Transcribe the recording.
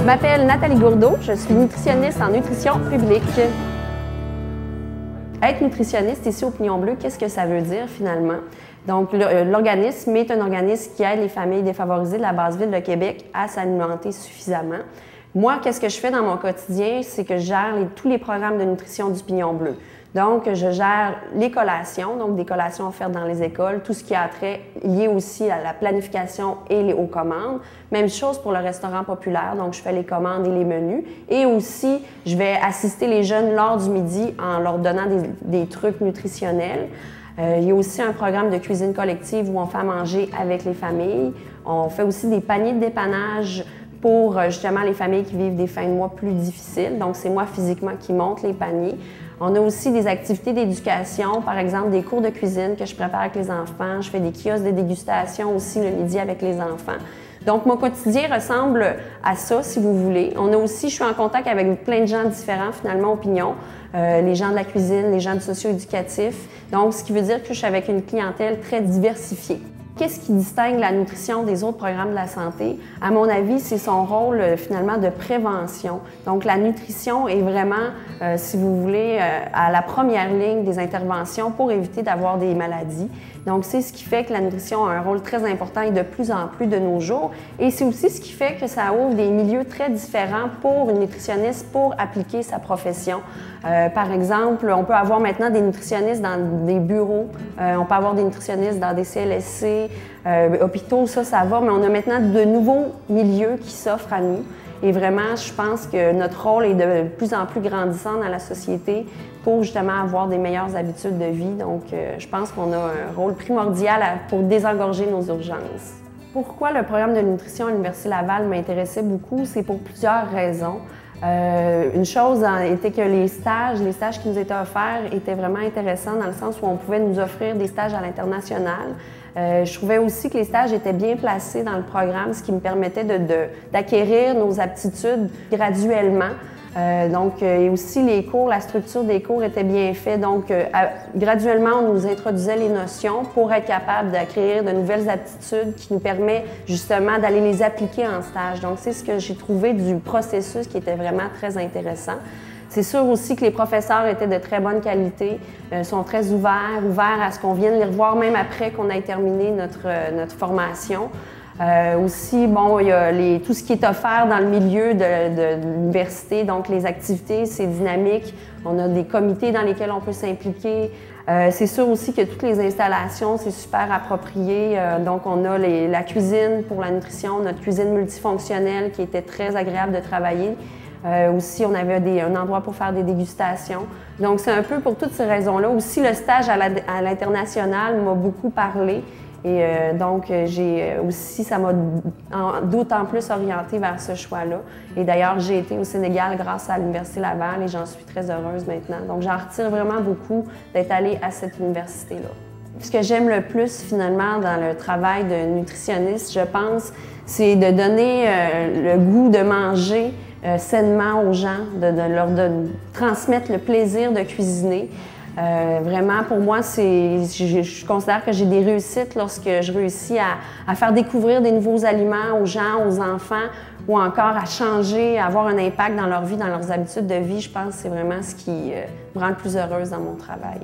m'appelle Nathalie Gourdeau, je suis nutritionniste en nutrition publique. Être nutritionniste ici au Pignon Bleu, qu'est-ce que ça veut dire finalement? Donc, l'organisme est un organisme qui aide les familles défavorisées de la basse-ville de Québec à s'alimenter suffisamment. Moi, qu'est-ce que je fais dans mon quotidien? C'est que je gère tous les programmes de nutrition du Pignon Bleu. Donc, je gère les collations, donc des collations offertes dans les écoles, tout ce qui a trait lié aussi à la planification et aux commandes. Même chose pour le restaurant populaire, donc je fais les commandes et les menus. Et aussi, je vais assister les jeunes lors du midi en leur donnant des trucs nutritionnels. Il y a aussi un programme de cuisine collective où on fait à manger avec les familles. On fait aussi des paniers de dépannage pour justement les familles qui vivent des fins de mois plus difficiles. Donc, c'est moi physiquement qui monte les paniers. On a aussi des activités d'éducation, par exemple des cours de cuisine que je prépare avec les enfants. Je fais des kiosques de dégustation aussi le midi avec les enfants. Donc, mon quotidien ressemble à ça, si vous voulez. On a aussi, je suis en contact avec plein de gens différents, finalement, au Pignon. Les gens de la cuisine, les gens du socio-éducatif. Donc, ce qui veut dire que je suis avec une clientèle très diversifiée. Qu'est-ce qui distingue la nutrition des autres programmes de la santé? À mon avis, c'est son rôle finalement de prévention. Donc, la nutrition est vraiment, si vous voulez, à la première ligne des interventions pour éviter d'avoir des maladies. Donc, c'est ce qui fait que la nutrition a un rôle très important et de plus en plus de nos jours. Et c'est aussi ce qui fait que ça ouvre des milieux très différents pour une nutritionniste pour appliquer sa profession. Par exemple, on peut avoir maintenant des nutritionnistes dans des bureaux, on peut avoir des nutritionnistes dans des CLSC, hôpitaux, ça va, mais on a maintenant de nouveaux milieux qui s'offrent à nous. Et vraiment, je pense que notre rôle est de plus en plus grandissant dans la société pour justement avoir des meilleures habitudes de vie. Donc, je pense qu'on a un rôle primordial pour désengorger nos urgences. Pourquoi le programme de nutrition à l'Université Laval m'intéressait beaucoup? C'est pour plusieurs raisons. Une chose était que les stages qui nous étaient offerts étaient vraiment intéressants dans le sens où on pouvait nous offrir des stages à l'international. Je trouvais aussi que les stages étaient bien placés dans le programme, ce qui me permettait d'acquérir nos aptitudes graduellement. Et aussi les cours, la structure des cours était bien faite. Donc, graduellement, on nous introduisait les notions pour être capable d'acquérir de nouvelles aptitudes qui nous permettent justement d'aller les appliquer en stage. Donc, c'est ce que j'ai trouvé du processus qui était vraiment très intéressant. C'est sûr aussi que les professeurs étaient de très bonne qualité, sont très ouverts à ce qu'on vienne les revoir même après qu'on ait terminé notre formation. Aussi, bon, il y a tout ce qui est offert dans le milieu de l'université, donc les activités, c'est dynamique. On a des comités dans lesquels on peut s'impliquer. C'est sûr aussi que toutes les installations, c'est super approprié. Donc, on a la cuisine pour la nutrition, notre cuisine multifonctionnelle qui était très agréable de travailler. Aussi, on avait un endroit pour faire des dégustations. Donc, c'est un peu pour toutes ces raisons-là. Aussi, le stage à l'international m'a beaucoup parlé. Et ça m'a d'autant plus orientée vers ce choix-là. Et d'ailleurs, j'ai été au Sénégal grâce à l'Université Laval et j'en suis très heureuse maintenant. Donc, j'en retire vraiment beaucoup d'être allée à cette université-là. Ce que j'aime le plus, finalement, dans le travail de nutritionniste, je pense, c'est de donner le goût de manger sainement aux gens, de leur transmettre le plaisir de cuisiner. Vraiment, pour moi, je considère que j'ai des réussites lorsque je réussis à faire découvrir des nouveaux aliments aux gens, aux enfants, ou encore à changer, à avoir un impact dans leur vie, dans leurs habitudes de vie. Je pense que c'est vraiment ce qui me rend le plus heureuse dans mon travail.